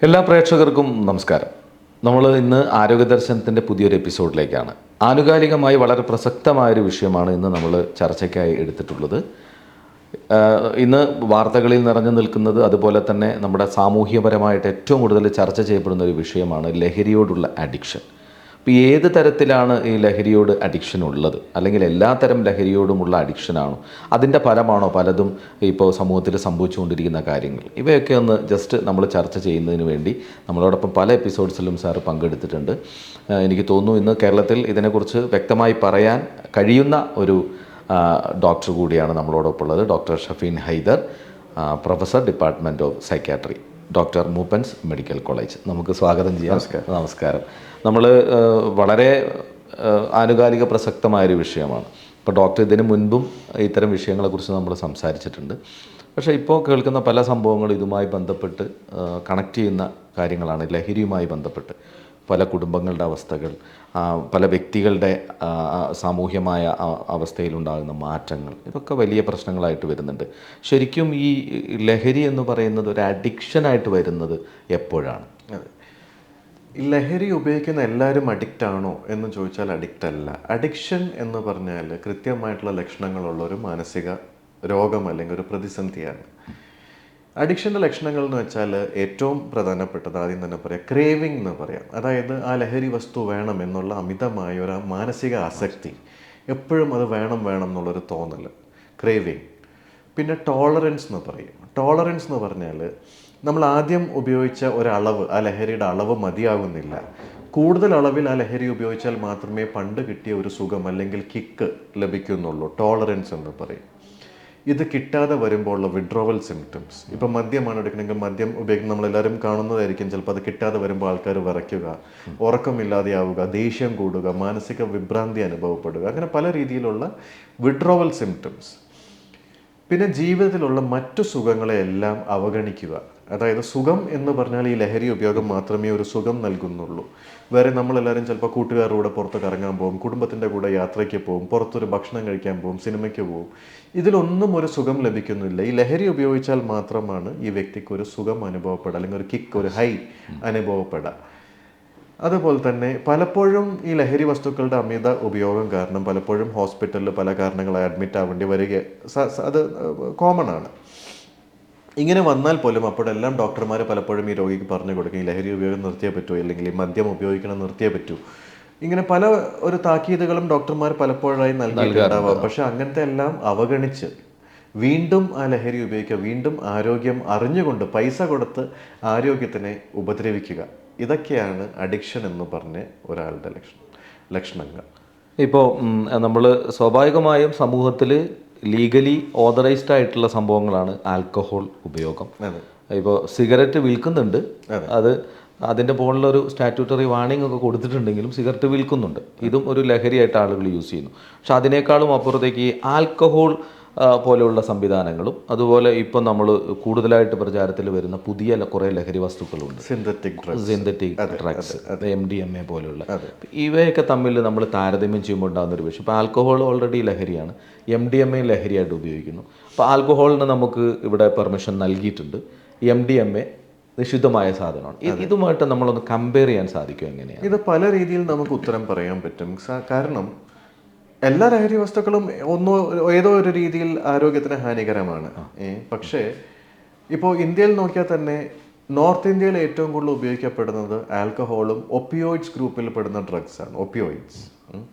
എല്ലാ പ്രേക്ഷകർക്കും നമസ്കാരം. നമ്മൾ ഇന്ന് ആരോഗ്യ ദർശനത്തിൻ്റെ പുതിയൊരു എപ്പിസോഡിലേക്കാണ്. ആനുകാലികമായി വളരെ പ്രസക്തമായൊരു വിഷയമാണ് ഇന്ന് നമ്മൾ ചർച്ചയ്ക്കായി എടുത്തിട്ടുള്ളത്. ഇന്ന് വാർത്തകളിൽ നിറഞ്ഞു നിൽക്കുന്നത്, അതുപോലെ തന്നെ നമ്മുടെ സാമൂഹ്യപരമായിട്ട് ഏറ്റവും കൂടുതൽ ചർച്ച ചെയ്യപ്പെടുന്ന ഒരു വിഷയമാണ് ലഹരിയോടുള്ള അഡിക്ഷൻ. അപ്പോൾ ഏത് തരത്തിലാണ് ഈ ലഹരിയോട് അഡിക്ഷൻ ഉള്ളത്, അല്ലെങ്കിൽ എല്ലാ തരം ലഹരിയോടുമുള്ള അഡിക്ഷനാണോ, അതിൻ്റെ ഫലമാണോ പലതും ഇപ്പോൾ സമൂഹത്തിൽ സംഭവിച്ചുകൊണ്ടിരിക്കുന്ന കാര്യങ്ങൾ, ഇവയൊക്കെ ഒന്ന് ജസ്റ്റ് നമ്മൾ ചർച്ച ചെയ്യുന്നതിന് വേണ്ടി നമ്മളോടൊപ്പം പല എപ്പിസോഡ്സിലും സാർ പങ്കെടുത്തിട്ടുണ്ട്. എനിക്ക് തോന്നുന്നു ഇന്ന് കേരളത്തിൽ ഇതിനെക്കുറിച്ച് വ്യക്തമായി പറയാൻ കഴിയുന്ന ഒരു ഡോക്ടർ കൂടിയാണ് നമ്മളോടൊപ്പം ഉള്ളത്. Doctor Shafeen Haider, professor, department of psychiatry, doctor Moopen's medical college. നമുക്ക് സ്വാഗതം ചെയ്യാം. നമസ്കാരം. നമ്മൾ വളരെ ആനുകാലിക പ്രസക്തമായൊരു വിഷയമാണ്. ഇപ്പോൾ ഡോക്ടർ ഇതിനു മുൻപും ഇത്തരം വിഷയങ്ങളെക്കുറിച്ച് നമ്മൾ സംസാരിച്ചിട്ടുണ്ട്. പക്ഷേ ഇപ്പോൾ കേൾക്കുന്ന പല സംഭവങ്ങളും ഇതുമായി ബന്ധപ്പെട്ട് കണക്ട് ചെയ്യുന്ന കാര്യങ്ങളാണ്. ലഹരിയുമായി ബന്ധപ്പെട്ട് പല കുടുംബങ്ങളുടെ അവസ്ഥകൾ, പല വ്യക്തികളുടെ സാമൂഹ്യമായ അവസ്ഥയിലുണ്ടാകുന്ന മാറ്റങ്ങൾ, ഇതൊക്കെ വലിയ പ്രശ്നങ്ങളായിട്ട് വരുന്നുണ്ട്. ശരിക്കും ഈ ലഹരി എന്ന് പറയുന്നത് ഒരു അഡിക്ഷനായിട്ട് വരുന്നത് എപ്പോഴാണ്? ഈ ലഹരി ഉപയോഗിക്കുന്ന എല്ലാവരും അഡിക്റ്റ് ആണോ എന്ന് ചോദിച്ചാൽ അഡിക്റ്റ് അല്ല. അഡിക്ഷൻ എന്ന് പറഞ്ഞാൽ കൃത്യമായിട്ടുള്ള ലക്ഷണങ്ങളുള്ള ഒരു മാനസിക രോഗം അല്ലെങ്കിൽ ഒരു പ്രതിസന്ധിയാണ്. അഡിക്ഷൻ്റെ ലക്ഷണങ്ങൾ എന്ന് വെച്ചാൽ ഏറ്റവും പ്രധാനപ്പെട്ടത് ആദ്യം തന്നെ പറയാം, ക്രേവിംഗ് എന്ന് പറയാം. അതായത് ആ ലഹരി വസ്തു വേണം എന്നുള്ള അമിതമായ ഒരു മാനസിക ആസക്തി, എപ്പോഴും അത് വേണം എന്നുള്ളൊരു തോന്നൽ, ക്രേവിംഗ്. പിന്നെ ടോളറൻസ് എന്ന് പറയും. ടോളറൻസ് എന്ന് പറഞ്ഞാൽ നമ്മൾ ആദ്യം ഉപയോഗിച്ച ഒരളവ്, ആ ലഹരിയുടെ അളവ് മതിയാകുന്നില്ല, കൂടുതൽ അളവിൽ ആ ലഹരി ഉപയോഗിച്ചാൽ മാത്രമേ പണ്ട് കിട്ടിയ ഒരു സുഖം അല്ലെങ്കിൽ കിക്ക് ലഭിക്കുന്നുള്ളൂ. ടോളറൻസ് എന്ന് പറയും. ഇത് കിട്ടാതെ വരുമ്പോൾ ഉള്ള വിഡ്രോവൽ സിംറ്റംസ്. ഇപ്പം മദ്യമാണ് എടുക്കണമെങ്കിൽ മദ്യം ഉപയോഗിക്കുന്ന നമ്മളെല്ലാവരും കാണുന്നതായിരിക്കും. ചിലപ്പോൾ അത് കിട്ടാതെ വരുമ്പോൾ ആൾക്കാർ വിറയ്ക്കുക, ഉറക്കമില്ലാതെയാവുക, ദേഷ്യം കൂടുക, മാനസിക വിഭ്രാന്തി അനുഭവപ്പെടുക, അങ്ങനെ പല രീതിയിലുള്ള വിഡ്രോവൽ സിംറ്റംസ്. പിന്നെ ജീവിതത്തിലുള്ള മറ്റു സുഖങ്ങളെയെല്ലാം അവഗണിക്കുക. അതായത് സുഖം എന്ന് പറഞ്ഞാൽ ഈ ലഹരി ഉപയോഗം മാത്രമേ ഒരു സുഖം നൽകുന്നുള്ളൂ. വേറെ നമ്മളെല്ലാവരും ചിലപ്പോൾ കൂട്ടുകാരുടെ കൂടെ പുറത്ത് കറങ്ങാൻ പോകും, കുടുംബത്തിൻ്റെ കൂടെ യാത്രയ്ക്ക് പോകും, പുറത്തൊരു ഭക്ഷണം കഴിക്കാൻ പോകും, സിനിമയ്ക്ക് പോകും. ഇതിലൊന്നും ഒരു സുഖം ലഭിക്കുന്നില്ല. ഈ ലഹരി ഉപയോഗിച്ചാൽ മാത്രമാണ് ഈ വ്യക്തിക്ക് ഒരു സുഖം അനുഭവപ്പെടുക, അല്ലെങ്കിൽ ഒരു കിക്ക്, ഒരു ഹൈ അനുഭവപ്പെടുക. അതുപോലെ തന്നെ പലപ്പോഴും ഈ ലഹരി വസ്തുക്കളുടെ അമിത ഉപയോഗം കാരണം പലപ്പോഴും ഹോസ്പിറ്റലിൽ പല കാരണങ്ങളായി അഡ്മിറ്റ് ആവേണ്ടി വരിക അത് കോമൺ ആണ്. ഇങ്ങനെ വന്നാൽ പോലും അപ്പോഴെല്ലാം ഡോക്ടർമാർ പലപ്പോഴും ഈ രോഗിക്ക് പറഞ്ഞു കൊടുക്കും, ഈ ലഹരി ഉപയോഗം നിർത്തിയേ പറ്റൂ, അല്ലെങ്കിൽ ഈ മദ്യം ഉപയോഗിക്കണം നിർത്തിയേ പറ്റൂ. ഇങ്ങനെ പല ഒരു താക്കീതുകളും ഡോക്ടർമാർ പലപ്പോഴായി നൽകിയിട്ടുണ്ടാവാം. പക്ഷെ അങ്ങനത്തെ എല്ലാം അവഗണിച്ച് വീണ്ടും ആ ലഹരി ഉപയോഗിക്കുക, വീണ്ടും ആരോഗ്യം അറിഞ്ഞുകൊണ്ട് പൈസ കൊടുത്ത് ആരോഗ്യത്തിനെ ഉപദ്രവിക്കുക, ഇതൊക്കെയാണ് അഡിക്ഷൻ എന്ന് പറഞ്ഞ ഒരാളുടെ ലക്ഷണങ്ങൾ. ഇപ്പോൾ നമ്മൾ സ്വാഭാവികമായും സമൂഹത്തിൽ ലീഗലി ഓതറൈസ്ഡ് ആയിട്ടുള്ള സംഭവങ്ങളാണ് ആൽക്കഹോൾ ഉപയോഗം. ഇപ്പോൾ സിഗരറ്റ് വിൽക്കുന്നുണ്ട്, അത് അതിൻ്റെ മുകളിലൊരു സ്റ്റാറ്റ്യൂട്ടറി വാണിംഗ് ഒക്കെ കൊടുത്തിട്ടുണ്ടെങ്കിലും സിഗരറ്റ് വിൽക്കുന്നുണ്ട്. ഇതും ഒരു ലഹരിയായിട്ട് ആളുകൾ യൂസ് ചെയ്യുന്നു. പക്ഷെ അതിനേക്കാളും അപ്പുറത്തേക്ക് ഈ ആൽക്കഹോൾ പോലെയുള്ള സംവിധാനങ്ങളും, അതുപോലെ ഇപ്പം നമ്മൾ കൂടുതലായിട്ട് പ്രചാരത്തിൽ വരുന്ന പുതിയ കുറേ ലഹരി വസ്തുക്കളുണ്ട്, സിന്തറ്റിക് ഡ്രഗ്സ്, MDMA പോലെയുള്ള, ഇവയൊക്കെ തമ്മിൽ നമ്മൾ താരതമ്യം ചെയ്യുമ്പോൾ ഉണ്ടാകുന്നൊരു വിഷയം. ഇപ്പോൾ ആൽക്കഹോൾ ഓൾറെഡി ലഹരിയാണ്, MDMA ലഹരിയായിട്ട് ഉപയോഗിക്കുന്നു. അപ്പോൾ ആൽക്കഹോളിന് നമുക്ക് ഇവിടെ പെർമിഷൻ നൽകിയിട്ടുണ്ട്, MDMA നിഷിദ്ധമായ സാധനമാണ്. ഇതുമായിട്ട് നമ്മളൊന്ന് കമ്പയർ ചെയ്യാൻ സാധിക്കും എങ്ങനെയാണ്? ഇത് പല രീതിയിൽ നമുക്ക് ഉത്തരം പറയാൻ പറ്റും. കാരണം എല്ലാ ലഹരി വസ്തുക്കളും ഏതോ ഒരു രീതിയിൽ ആരോഗ്യത്തിന് ഹാനികരമാണ്. പക്ഷേ ഇപ്പോൾ ഇന്ത്യയിൽ നോക്കിയാൽ തന്നെ നോർത്ത് ഇന്ത്യയിൽ ഏറ്റവും കൂടുതൽ ഉപയോഗിക്കപ്പെടുന്നത് ആൽക്കഹോളും ഒപ്പിയോയിഡ്സ് ഗ്രൂപ്പിൽ പെടുന്ന ഡ്രഗ്സ് ആണ്. ഒപ്പിയോയിഡ്സ്,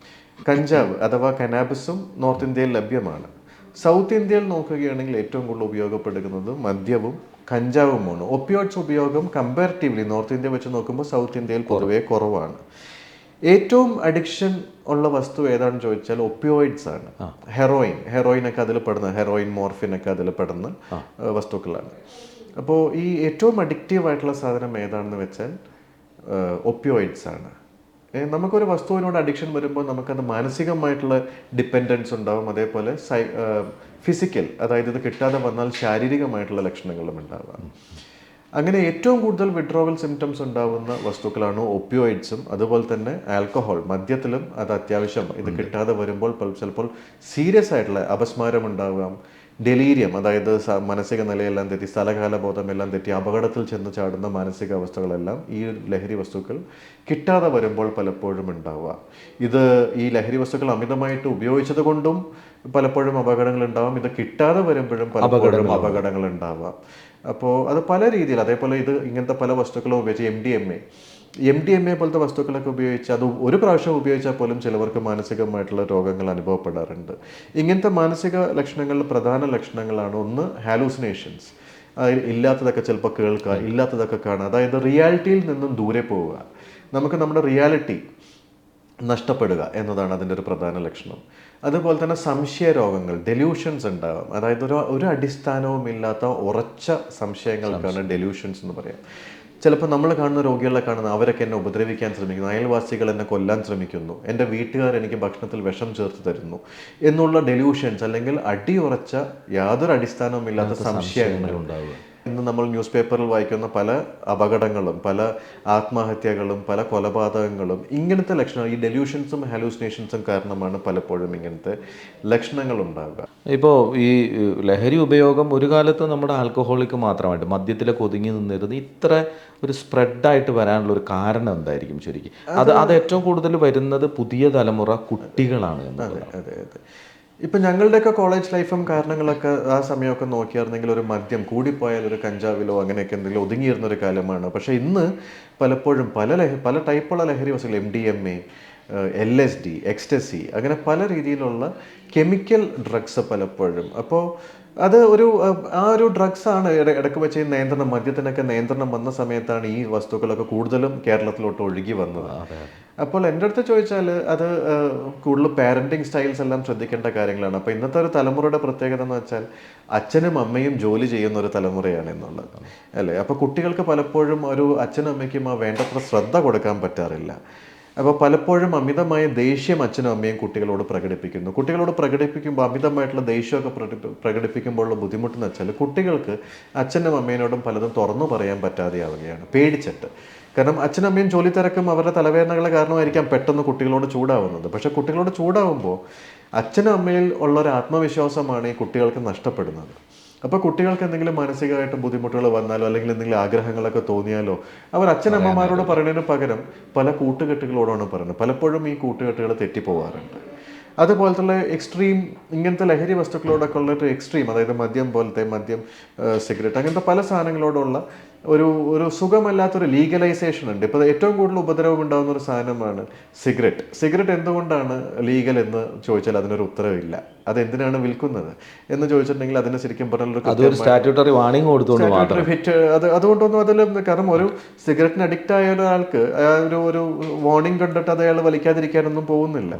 കഞ്ചാവ് അഥവാ കനാബിസും നോർത്ത് ഇന്ത്യയിൽ ലഭ്യമാണ്. സൗത്ത് ഇന്ത്യയിൽ നോക്കുകയാണെങ്കിൽ ഏറ്റവും കൂടുതൽ ഉപയോഗപ്പെടുന്നത് മദ്യവും കഞ്ചാവുമാണ്. ഒപ്പിയോയിഡ്സ് ഉപയോഗം കമ്പാരിറ്റീവ്ലി നോർത്ത് ഇന്ത്യ വെച്ച് നോക്കുമ്പോൾ സൗത്ത് ഇന്ത്യയിൽ പൊതുവേ കുറവാണ്. ഏറ്റവും അഡിക്ഷൻ ഉള്ള വസ്തു ഏതാണെന്ന് ചോദിച്ചാൽ ഒപ്പിയോയിഡ്സ് ആണ്. ഹെറോയിനൊക്കെ അതിൽ പെടുന്ന, ഹെറോയിൻ, മോർഫിനൊക്കെ അതിൽ പെടുന്ന വസ്തുക്കളാണ്. അപ്പോൾ ഈ ഏറ്റവും അഡിക്റ്റീവ് ആയിട്ടുള്ള സാധനം ഏതാണെന്ന് വെച്ചാൽ ഒപ്പിയോയിഡ്സ് ആണ്. നമുക്കൊരു വസ്തുവിനോട് അഡിക്ഷൻ വരുമ്പോൾ നമുക്കത് മാനസികമായിട്ടുള്ള ഡിപ്പെൻഡൻസ് ഉണ്ടാവും, അതേപോലെ ഫിസിക്കൽ, അതായത് ഇത് കിട്ടാതെ വന്നാൽ ശാരീരികമായിട്ടുള്ള ലക്ഷണങ്ങളും ഉണ്ടാവാം. അങ്ങനെ ഏറ്റവും കൂടുതൽ വിഡ്രോവൽ സിംറ്റംസ് ഉണ്ടാവുന്ന വസ്തുക്കളാണ് ഒപ്പിയോയിഡ്സും, അതുപോലെ തന്നെ ആൽക്കഹോൾ. മദ്യത്തിലും അത് അത്യാവശ്യം ഇത് കിട്ടാതെ വരുമ്പോൾ ചിലപ്പോൾ സീരിയസ് ആയിട്ടുള്ള അപസ്മാരം ഉണ്ടാവാം, ഡെലീരിയം, അതായത് മാനസിക നിലയെല്ലാം തെറ്റി, സ്ഥലകാലബോധമെല്ലാം തെറ്റി അപകടത്തിൽ ചെന്ന് ചാടുന്ന മാനസികാവസ്ഥകളെല്ലാം ഈ ലഹരി വസ്തുക്കൾ കിട്ടാതെ വരുമ്പോൾ പലപ്പോഴും ഉണ്ടാവുക. ഇത് ഈ ലഹരി വസ്തുക്കൾ അമിതമായിട്ട് ഉപയോഗിച്ചത് കൊണ്ടും പലപ്പോഴും അപകടങ്ങൾ ഉണ്ടാവാം, ഇത് കിട്ടാതെ വരുമ്പോഴും പലപ്പോഴും അപകടങ്ങൾ ഉണ്ടാവാം. അപ്പോൾ അത് പല രീതിയിൽ, അതേപോലെ ഇത് ഇങ്ങനത്തെ പല വസ്തുക്കളും ഉപയോഗിച്ച് എം ഡി എം എ പോലത്തെ വസ്തുക്കളൊക്കെ ഉപയോഗിച്ച് അത് ഒരു പ്രാവശ്യം ഉപയോഗിച്ചാൽ പോലും ചിലവർക്ക് മാനസികമായിട്ടുള്ള രോഗങ്ങൾ അനുഭവപ്പെടാറുണ്ട്. ഇങ്ങനത്തെ മാനസിക ലക്ഷണങ്ങളിൽ പ്രധാന ലക്ഷണങ്ങളാണ് ഒന്ന് ഹാലൂസിനേഷൻസ്, ഇല്ലാത്തതൊക്കെ ചിലപ്പോൾ കേൾക്കുക, ഇല്ലാത്തതൊക്കെ കാണുക, അതായത് റിയാലിറ്റിയിൽ നിന്നും ദൂരെ പോവുക, നമുക്ക് നമ്മുടെ റിയാലിറ്റി നഷ്ടപ്പെടുക എന്നതാണ് അതിൻ്റെ ഒരു പ്രധാന ലക്ഷണം. അതുപോലെ തന്നെ സംശയ രോഗങ്ങൾ, ഡെലൂഷൻസ് ഉണ്ടാകും, അതായത് ഒരു അടിസ്ഥാനവും ഇല്ലാത്ത ഉറച്ച സംശയങ്ങൾക്കാണ് ഡെലൂഷൻസ് എന്ന് പറയാം. ചിലപ്പോൾ നമ്മൾ കാണുന്ന രോഗികളെ കാണുന്ന അവരൊക്കെ എന്നെ ഉപദ്രവിക്കാൻ ശ്രമിക്കുന്നു, അയൽവാസികൾ എന്നെ കൊല്ലാൻ ശ്രമിക്കുന്നു, എൻ്റെ വീട്ടുകാർ എനിക്ക് ഭക്ഷണത്തിൽ വിഷം ചേർത്ത് തരുന്നു എന്നുള്ള ഡെലൂഷൻസ്, അല്ലെങ്കിൽ അടിയുറച്ച യാതൊരു അടിസ്ഥാനവും ഇല്ലാത്ത സംശയങ്ങൾ ഉണ്ടാവുക. ഇന്ന് നമ്മൾ ന്യൂസ് പേപ്പറിൽ വായിക്കുന്ന പല അപകടങ്ങളും, പല ആത്മഹത്യകളും, പല കൊലപാതകങ്ങളും ഇങ്ങനത്തെ ലക്ഷണങ്ങൾ, ഈ ഡെലൂഷൻസും ഹാലൂസിനേഷൻസും കാരണമാണ് പലപ്പോഴും ഇങ്ങനത്തെ ലക്ഷണങ്ങൾ ഉണ്ടാവുക. ഇപ്പോൾ ഈ ലഹരി ഉപയോഗം ഒരു കാലത്ത് നമ്മുടെ ആൽക്കഹോളിക്ക് മാത്രമായിട്ട് മദ്യത്തിലൊക്കെ ഒതുങ്ങി നിന്നിരുന്നു, ഇത്ര ഒരു സ്പ്രെഡായിട്ട് വരാനുള്ള ഒരു കാരണം എന്തായിരിക്കും ശരിക്കും? അത് ഏറ്റവും കൂടുതൽ വരുന്നത് പുതിയ തലമുറ കുട്ടികളാണ് എന്നുള്ളത്. അതെ. ഇപ്പം ഞങ്ങളുടെയൊക്കെ കോളേജ് ലൈഫും കാരണങ്ങളൊക്കെ ആ സമയമൊക്കെ നോക്കിയായിരുന്നെങ്കിൽ ഒരു മദ്യം കൂടിപ്പോയാൽ ഒരു കഞ്ചാവിലോ അങ്ങനെയൊക്കെ എന്തെങ്കിലും ഒതുങ്ങിയിരുന്നൊരു കാലമാണ്. പക്ഷേ ഇന്ന് പലപ്പോഴും പല ടൈപ്പുള്ള ലഹരി വസ്തുക്കൾ, MDMA, LSD, എക്സ്റ്റസി, അങ്ങനെ പല രീതിയിലുള്ള കെമിക്കൽ ഡ്രഗ്സ് പലപ്പോഴും. അപ്പോൾ അത് ആ ഒരു ഡ്രഗ്സാണ് ഇടയ്ക്ക് വെച്ച് നിയന്ത്രണം, മദ്യത്തിനൊക്കെ നിയന്ത്രണം വന്ന സമയത്താണ് ഈ വസ്തുക്കളൊക്കെ കൂടുതലും കേരളത്തിലോട്ട് ഒഴുകി വന്നത്. അപ്പോൾ എൻ്റെ അടുത്ത് ചോദിച്ചാൽ അത് കൂടുതൽ പാരൻറ്റിങ് സ്റ്റൈൽസ് എല്ലാം ശ്രദ്ധിക്കേണ്ട കാര്യങ്ങളാണ്. അപ്പോൾ ഇന്നത്തെ ഒരു തലമുറയുടെ പ്രത്യേകത എന്ന് വെച്ചാൽ അച്ഛനും അമ്മയും ജോലി ചെയ്യുന്ന ഒരു തലമുറയാണ് എന്നുള്ളത്, അല്ലേ? അപ്പോൾ കുട്ടികൾക്ക് പലപ്പോഴും ഒരു അച്ഛനും അമ്മയ്ക്കും വേണ്ടത്ര ശ്രദ്ധ കൊടുക്കാൻ പറ്റാറില്ല. അപ്പോൾ പലപ്പോഴും അമിതമായ ദേഷ്യം അച്ഛനും അമ്മയും കുട്ടികളോട് പ്രകടിപ്പിക്കുമ്പോൾ അമിതമായിട്ടുള്ള ദേഷ്യമൊക്കെ പ്രകടിപ്പിക്കുമ്പോഴുള്ള ബുദ്ധിമുട്ടെന്ന് വെച്ചാൽ കുട്ടികൾക്ക് അച്ഛനും അമ്മേനോടും പലതും തുറന്നു പറയാൻ പറ്റാതെയാവുകയാണ്, പേടിച്ചിട്ട്. കാരണം അച്ഛനും അമ്മയും ജോലി തിരക്കും അവരുടെ തലവേദനകളെ കാരണമായിരിക്കാം പെട്ടെന്ന് കുട്ടികളോട് ചൂടാവുന്നത്. പക്ഷേ കുട്ടികളോട് ചൂടാവുമ്പോൾ അച്ഛനും അമ്മയിൽ ഉള്ള ഒരു ആത്മവിശ്വാസമാണ് ഈ കുട്ടികൾക്ക് നഷ്ടപ്പെടുന്നത്. അപ്പോൾ കുട്ടികൾക്ക് എന്തെങ്കിലും മാനസികമായിട്ട് ബുദ്ധിമുട്ടുകൾ വന്നാലോ അല്ലെങ്കിൽ എന്തെങ്കിലും ആഗ്രഹങ്ങളൊക്കെ തോന്നിയാലോ അവർ അച്ഛനമ്മമാരോട് പറയുന്നതിന് പകരം പല കൂട്ടുകെട്ടുകളോടാണ് പറയുന്നത്. പലപ്പോഴും ഈ കൂട്ടുകെട്ടുകൾ തെറ്റിപ്പോവാറുണ്ട്. അതുപോലത്തെ എക്സ്ട്രീം ഇങ്ങനത്തെ ലഹരി വസ്തുക്കളോടൊക്കെ ഉള്ളൊരു എക്സ്ട്രീം, അതായത് മദ്യം, സിഗരറ്റ്, അങ്ങനത്തെ പല സാധനങ്ങളോടുള്ള ഒരു സുഖമല്ലാത്തൊരു ലീഗലൈസേഷൻ ഉണ്ട്. ഇപ്പോൾ ഏറ്റവും കൂടുതൽ ഉപദ്രവം ഉണ്ടാകുന്ന ഒരു സാധനമാണ് സിഗരറ്റ് എന്തുകൊണ്ടാണ് ലീഗൽ എന്ന് ചോദിച്ചാൽ അതിനൊരു ഉത്തരവില്ല. അതെന്തിനാണ് വിൽക്കുന്നത് എന്ന് ചോദിച്ചിട്ടുണ്ടെങ്കിൽ അതിന് ശരിക്കും പറഞ്ഞാൽ സ്റ്റാറ്റ്യൂട്ടറി വാർണിംഗ് ഹിറ്റ് അതുകൊണ്ടൊന്നും അതിൽ, കാരണം ഒരു സിഗരറ്റിന് അഡിക്റ്റ് ആയ ഒരാൾക്ക് ഒരു വാർണിംഗ് കണ്ടിട്ട് അത് അയാൾ വലിക്കാതിരിക്കാനൊന്നും പോകുന്നില്ല.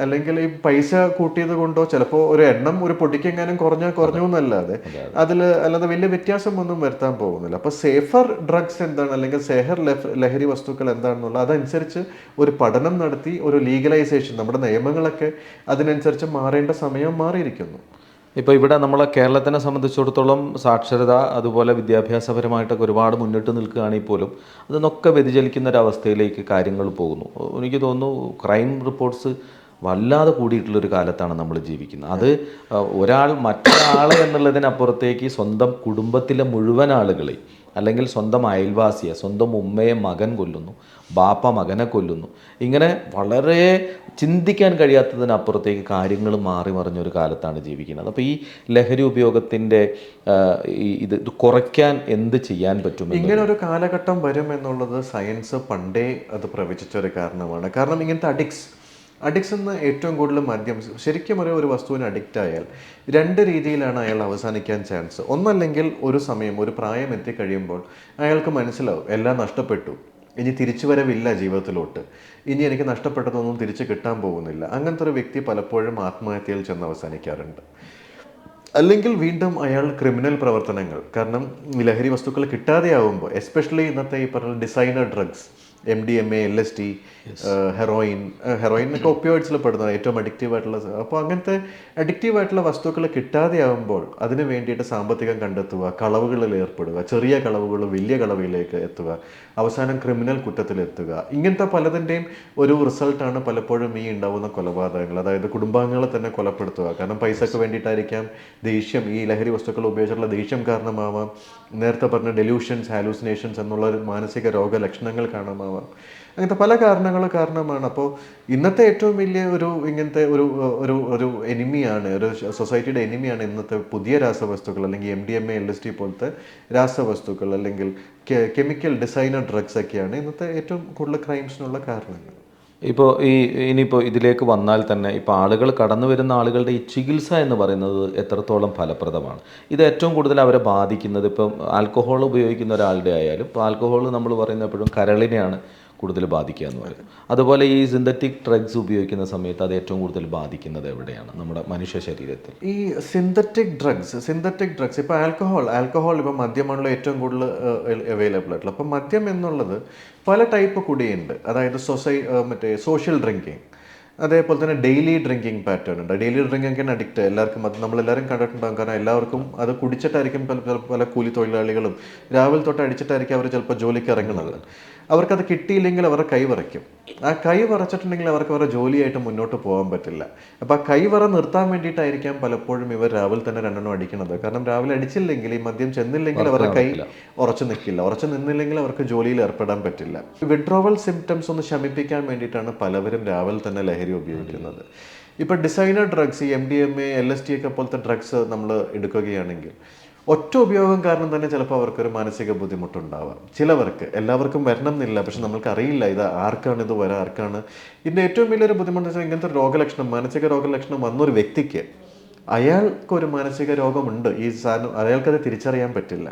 അല്ലെങ്കിൽ ഈ പൈസ കൂട്ടിയത് കൊണ്ടോ ചിലപ്പോൾ ഒരു എണ്ണം ഒരു പൊടിക്കെങ്ങാനും കുറഞ്ഞു എന്നല്ലാതെ അല്ലാതെ വലിയ വ്യത്യാസമൊന്നും വരുത്താൻ പോകുന്നില്ല. അപ്പോൾ സേഫർ ഡ്രഗ്സ് എന്താണ്, അല്ലെങ്കിൽ സേഫർ ലഹരി വസ്തുക്കൾ എന്താണെന്നുള്ള അതനുസരിച്ച് ഒരു പഠനം നടത്തി ഒരു ലീഗലൈസേഷൻ, നമ്മുടെ നിയമങ്ങളൊക്കെ അതിനനുസരിച്ച് മാറേണ്ട സമയം മാറിയിരിക്കുന്നു. ഇപ്പോൾ ഇവിടെ നമ്മളെ കേരളത്തിനെ സംബന്ധിച്ചിടത്തോളം സാക്ഷരത അതുപോലെ വിദ്യാഭ്യാസപരമായിട്ടൊക്കെ ഒരുപാട് മുന്നിട്ട് നിൽക്കുകയാണെങ്കിൽ പോലും അതിനൊക്കെ വ്യതിചലിക്കുന്ന ഒരവസ്ഥയിലേക്ക് കാര്യങ്ങൾ പോകുന്നു. എനിക്ക് തോന്നുന്നു ക്രൈം റിപ്പോർട്ട്സ് വല്ലാതെ കൂടിയിട്ടുള്ളൊരു കാലത്താണ് നമ്മൾ ജീവിക്കുന്നത്. അത് ഒരാൾ മറ്റൊരാളെ എന്നുള്ളതിനപ്പുറത്തേക്ക് സ്വന്തം കുടുംബത്തിലെ മുഴുവൻ ആളുകളെ, അല്ലെങ്കിൽ സ്വന്തം അയൽവാസിയെ, സ്വന്തം ഉമ്മയെ മകൻ കൊല്ലുന്നു, ബാപ്പ മകനെ കൊല്ലുന്നു, ഇങ്ങനെ വളരെ ചിന്തിക്കാൻ കഴിയാത്തതിനപ്പുറത്തേക്ക് കാര്യങ്ങൾ മാറി മറിഞ്ഞൊരു കാലത്താണ് ജീവിക്കുന്നത്. അപ്പോൾ ഈ ലഹരി ഉപയോഗത്തിൻ്റെ ഇത് കുറയ്ക്കാൻ എന്ത് ചെയ്യാൻ പറ്റും? ഇങ്ങനെ ഒരു കാലഘട്ടം വരും എന്നുള്ളത് സയൻസ് പണ്ടേ അത് പ്രവചിച്ചൊരു കാരണമാണ്. കാരണം ഇങ്ങനത്തെ അഡിക്സ് എന്ന് ഏറ്റവും കൂടുതൽ മദ്യം, ശരിക്കും ഒരു വസ്തുവിന് അഡിക്റ്റ് ആയാൽ രണ്ട് രീതിയിലാണ് അയാൾ അവസാനിക്കാൻ ചാൻസ്. ഒന്നല്ലെങ്കിൽ ഒരു പ്രായം എത്തിക്കഴിയുമ്പോൾ അയാൾക്ക് മനസ്സിലാവും എല്ലാം നഷ്ടപ്പെട്ടു, ഇനി തിരിച്ചു വരവില്ല ജീവിതത്തിലോട്ട്, ഇനി എനിക്ക് നഷ്ടപ്പെട്ടതൊന്നും തിരിച്ചു കിട്ടാൻ പോകുന്നില്ല. അങ്ങനത്തെ ഒരു വ്യക്തി പലപ്പോഴും ആത്മഹത്യയിൽ ചെന്ന് അവസാനിക്കാറുണ്ട്. അല്ലെങ്കിൽ വീണ്ടും അയാൾ ക്രിമിനൽ പ്രവർത്തനങ്ങൾ, കാരണം ലഹരി വസ്തുക്കൾ കിട്ടാതെയാവുമ്പോൾ, എസ്പെഷ്യലി ഇന്നത്തെ ഈ പറഞ്ഞ designer drugs, MDMA, LSD, heroin ഒക്കെ ഒപ്പിയോയിഡ്സിൽ പെടുന്നതാണ് ഏറ്റവും അഡിക്റ്റീവ് ആയിട്ടുള്ള. അപ്പോൾ അങ്ങനത്തെ അഡിക്റ്റീവ് ആയിട്ടുള്ള വസ്തുക്കൾ കിട്ടാതെയാവുമ്പോൾ അതിന് വേണ്ടിയിട്ട് സാമ്പത്തികം കണ്ടെത്തുക, കളവുകളിൽ ഏർപ്പെടുക, ചെറിയ കളവുകൾ വലിയ കളവിലേക്ക് എത്തുക, അവസാനം ക്രിമിനൽ കുറ്റത്തിലെത്തുക. ഇങ്ങനത്തെ പലതിൻ്റെയും ഒരു റിസൾട്ടാണ് പലപ്പോഴും ഈ ഉണ്ടാവുന്ന കൊലപാതകങ്ങൾ. അതായത് കുടുംബാംഗങ്ങളെ തന്നെ കൊലപ്പെടുത്തുക. കാരണം പൈസക്ക് വേണ്ടിയിട്ടായിരിക്കാം, ദേഷ്യം, ഈ ലഹരി വസ്തുക്കൾ ഉപയോഗിച്ചിട്ടുള്ള ദേഷ്യം കാരണമാവാം, നേരത്തെ പറഞ്ഞ ഡെലൂഷൻസ്, ഹാലൂസിനേഷൻസ് എന്നുള്ള ഒരു മാനസിക രോഗലക്ഷണങ്ങൾ കാരണമാവാം. അങ്ങനത്തെ പല കാരണങ്ങൾ കാരണമാണ്. അപ്പോൾ ഇന്നത്തെ ഏറ്റവും വലിയ ഇങ്ങനത്തെ ഒരു എനിമിയാണ്, ഒരു സൊസൈറ്റിയുടെ എനിമിയാണ് ഇന്നത്തെ പുതിയ രാസവസ്തുക്കൾ, അല്ലെങ്കിൽ MDMA, LSD പോലത്തെ രാസവസ്തുക്കൾ, അല്ലെങ്കിൽ കെമിക്കൽ ഡിസൈനർ ഡ്രഗ്സ് ഒക്കെയാണ് ഇന്നത്തെ ഏറ്റവും കൂടുതൽ ക്രൈംസിനുള്ള കാരണങ്ങൾ. ഇപ്പോൾ ഇനിയിപ്പോൾ ഇതിലേക്ക് വന്നാൽ തന്നെ ഇപ്പോൾ ആളുകൾ കടന്നു വരുന്ന ആളുകളുടെ ഈ ചികിത്സ എന്ന് പറയുന്നത് എത്രത്തോളം ഫലപ്രദമാണ്? ഇത് ഏറ്റവും കൂടുതൽ അവരെ ബാധിക്കുന്നത് ഇപ്പം ആൽക്കഹോൾ ഉപയോഗിക്കുന്ന ഒരാളുടെ ആയാലും, ഇപ്പോൾ ആൽക്കഹോൾ നമ്മൾ പറയുന്ന എപ്പോഴും കരളിനെയാണ് കൂടുതൽ ബാധിക്കുക എന്ന് പറയും. അതുപോലെ ഈ സിന്തറ്റിക് ഡ്രഗ്സ് ഉപയോഗിക്കുന്ന സമയത്ത് അത് ഏറ്റവും കൂടുതൽ ബാധിക്കുന്നത് എവിടെയാണ് നമ്മുടെ മനുഷ്യ ശരീരത്തിൽ? ഈ സിന്തറ്റിക് ഡ്രഗ്സ് ഇപ്പോൾ ആൽക്കഹോൾ ഇപ്പോൾ മദ്യമാണല്ലോ ഏറ്റവും കൂടുതൽ അവൈലബിൾ ആയിട്ടുള്ളത്. അപ്പം മദ്യം എന്നുള്ളത് പല ടൈപ്പ് കൂടിയുണ്ട്. അതായത് സോഷ്യൽ ഡ്രിങ്കിങ്, അതേപോലെ തന്നെ ഡെയിലി ഡ്രിങ്കിങ് പാറ്റേൺ ഉണ്ട്. ഡെയിലി ഡ്രിങ്കിങ്ങിന് അഡിക്റ്റ് എല്ലാവർക്കും, അത് നമ്മളെല്ലാവരും കണ്ടിട്ടുണ്ടാകും. കാരണം എല്ലാവർക്കും അത് കുടിച്ചിട്ടായിരിക്കും പല കൂലി തൊഴിലാളികളും രാവിലെ തൊട്ട് അടിച്ചിട്ടായിരിക്കും അവർ ചിലപ്പോൾ ജോലിക്ക് ഇറങ്ങുന്നത്. അവർക്കത് കിട്ടിയില്ലെങ്കിൽ അവരുടെ കൈ വിറയ്ക്കും. ആ കൈ വിറച്ചിട്ടുണ്ടെങ്കിൽ അവർക്ക് അവരുടെ ജോലിയായിട്ട് മുന്നോട്ട് പോകാൻ പറ്റില്ല. അപ്പോൾ ആ കൈ വിറ നിർത്താൻ വേണ്ടിയിട്ടായിരിക്കാം പലപ്പോഴും ഇവർ രാവിലെ തന്നെ രണ്ടെണ്ണം അടിക്കുന്നത്. കാരണം രാവിലെ അടിച്ചില്ലെങ്കിൽ, ഈ മദ്യം ചെന്നില്ലെങ്കിൽ അവരുടെ കൈ ഉറച്ചു നിൽക്കില്ല. ഉറച്ചു നിന്നില്ലെങ്കിൽ അവർക്ക് ജോലിയിൽ ഏർപ്പെടാൻ പറ്റില്ല. വിഡ്രോവൽ സിംറ്റംസ് ഒന്ന് ശമിപ്പിക്കാൻ വേണ്ടിയിട്ടാണ് പലവരും രാവിലെ തന്നെ ലഹരി ഉപയോഗിക്കുന്നത്. ഇപ്പോൾ ഡിസൈനർ ഡ്രഗ്സ്, ഈ MDMA, LSD ഒക്കെ പോലത്തെ ഡ്രഗ്സ് നമ്മൾ എടുക്കുകയാണെങ്കിൽ ഒറ്റ ഉപയോഗം കാരണം തന്നെ ചിലപ്പോൾ അവർക്കൊരു മാനസിക ബുദ്ധിമുട്ടുണ്ടാവാം. ചിലവർക്ക്, എല്ലാവർക്കും വരണം എന്നില്ല. പക്ഷെ നമ്മൾക്ക് അറിയില്ല ഇത് ആർക്കാണ് ഇത് വരാം, ആർക്കാണ്. ഇതിൻ്റെ ഏറ്റവും വലിയൊരു ബുദ്ധിമുട്ട് വെച്ചാൽ ഇങ്ങനത്തെ രോഗലക്ഷണം, മാനസിക രോഗലക്ഷണം വന്നൊരു വ്യക്തിക്ക് അയാൾക്കൊരു മാനസിക രോഗമുണ്ട്, ഈ സാധനം അയാൾക്കത് തിരിച്ചറിയാൻ പറ്റില്ല.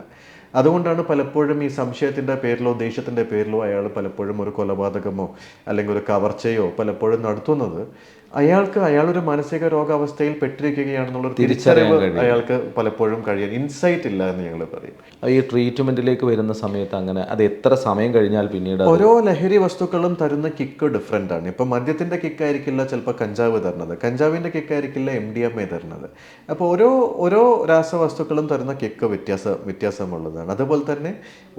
അതുകൊണ്ടാണ് പലപ്പോഴും ഈ സംശയത്തിൻ്റെ പേരിലോ ദേഷ്യത്തിൻ്റെ പേരിലോ അയാൾ പലപ്പോഴും ഒരു കൊലപാതകമോ അല്ലെങ്കിൽ ഒരു കവർച്ചയോ പലപ്പോഴും നടത്തുന്നത്. അയാളൊരു മാനസിക രോഗാവസ്ഥയിൽ പെട്ടിരിക്കുകയാണെന്നുള്ളൊരു തിരിച്ചറിവ് അയാൾക്ക് പലപ്പോഴും കഴിയാൻ ഇൻസൈറ്റ് ഇല്ല എന്ന് ഞങ്ങൾ പറയും. ഈ ട്രീറ്റ്മെന്റിലേക്ക് വരുന്ന സമയത്ത് അങ്ങനെ അത് എത്ര സമയം കഴിഞ്ഞാൽ പിന്നീട് ഓരോ ലഹരി വസ്തുക്കളും തരുന്ന കിക്ക് ഡിഫറെൻ്റ് ആണ്. ഇപ്പം മദ്യത്തിൻ്റെ കിക്കായിരിക്കില്ല ചിലപ്പോൾ കഞ്ചാവ് തരുന്നത്, കഞ്ചാവിൻ്റെ കിക്കായിരിക്കില്ല MDMA തരുന്നത്. അപ്പോൾ ഓരോ രാസവസ്തുക്കളും തരുന്ന കിക്ക് വ്യത്യാസമുള്ളതാണ്. അതുപോലെ തന്നെ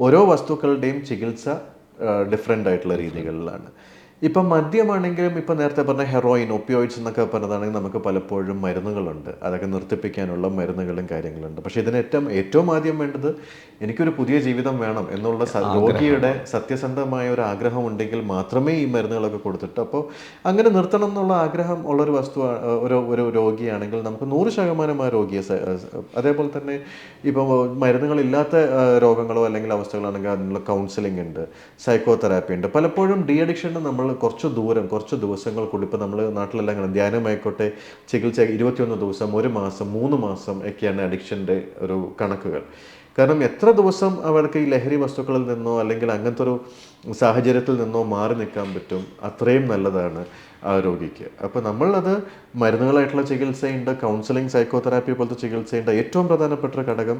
ഓരോ വസ്തുക്കളുടെയും ചികിത്സ ഡിഫറെൻ്റ് ആയിട്ടുള്ള രീതികളിലാണ്. ഇപ്പം മദ്യമാണെങ്കിലും ഇപ്പം നേരത്തെ പറഞ്ഞ ഹെറോയിൻ, ഒപ്പിയോയിഡ്സ് എന്നൊക്കെ പറഞ്ഞതാണെങ്കിൽ നമുക്ക് പലപ്പോഴും മരുന്നുകളുണ്ട്, അതൊക്കെ നിർത്തിപ്പിക്കാനുള്ള മരുന്നുകളും കാര്യങ്ങളുണ്ട്. പക്ഷേ ഇതിന് ഏറ്റവും ആദ്യം വേണ്ടത് എനിക്കൊരു പുതിയ ജീവിതം വേണം എന്നുള്ള രോഗിയുടെ സത്യസന്ധമായ ഒരു ആഗ്രഹം ഉണ്ടെങ്കിൽ മാത്രമേ ഈ മരുന്നുകളൊക്കെ കൊടുത്തിട്ട്, അപ്പോൾ അങ്ങനെ നിർത്തണം എന്നുള്ള ആഗ്രഹം ഉള്ളൊരു ഒരു രോഗിയാണെങ്കിൽ നമുക്ക് 100% ആ രോഗിയെ. അതേപോലെ തന്നെ ഇപ്പോൾ മരുന്നുകളില്ലാത്ത രോഗങ്ങളോ അല്ലെങ്കിൽ അവസ്ഥകളാണെങ്കിൽ അതിനുള്ള കൗൺസിലിംഗ് ഉണ്ട്, സൈക്കോതെറാപ്പി ഉണ്ട്. പലപ്പോഴും ഡി അഡിക്ഷന് നമ്മൾ കുറച്ച് ദിവസങ്ങൾ കൂടി, ഇപ്പോൾ നമ്മൾ നാട്ടിലെല്ലാം ഇങ്ങനെ ധ്യാനമായിക്കോട്ടെ ചികിത്സ 21 ദിവസം, 1 മാസം, 3 മാസം ഒക്കെയാണ് അഡിക്ഷൻ്റെ ഒരു കണക്കുകൾ. കാരണം എത്ര ദിവസം അവർക്ക് ഈ ലഹരി വസ്തുക്കളിൽ നിന്നോ അല്ലെങ്കിൽ അങ്ങനത്തെ ഒരു സാഹചര്യത്തിൽ നിന്നോ മാറി നിൽക്കാൻ പറ്റും, അത്രയും നല്ലതാണ് ആ രോഗിക്ക്. അപ്പോൾ നമ്മളത് മരുന്നുകളായിട്ടുള്ള ചികിത്സയുണ്ട്, കൗൺസിലിംഗ്, സൈക്കോതെറാപ്പി പോലത്തെ ചികിത്സയുണ്ട്. ഏറ്റവും പ്രധാനപ്പെട്ട ഘടകം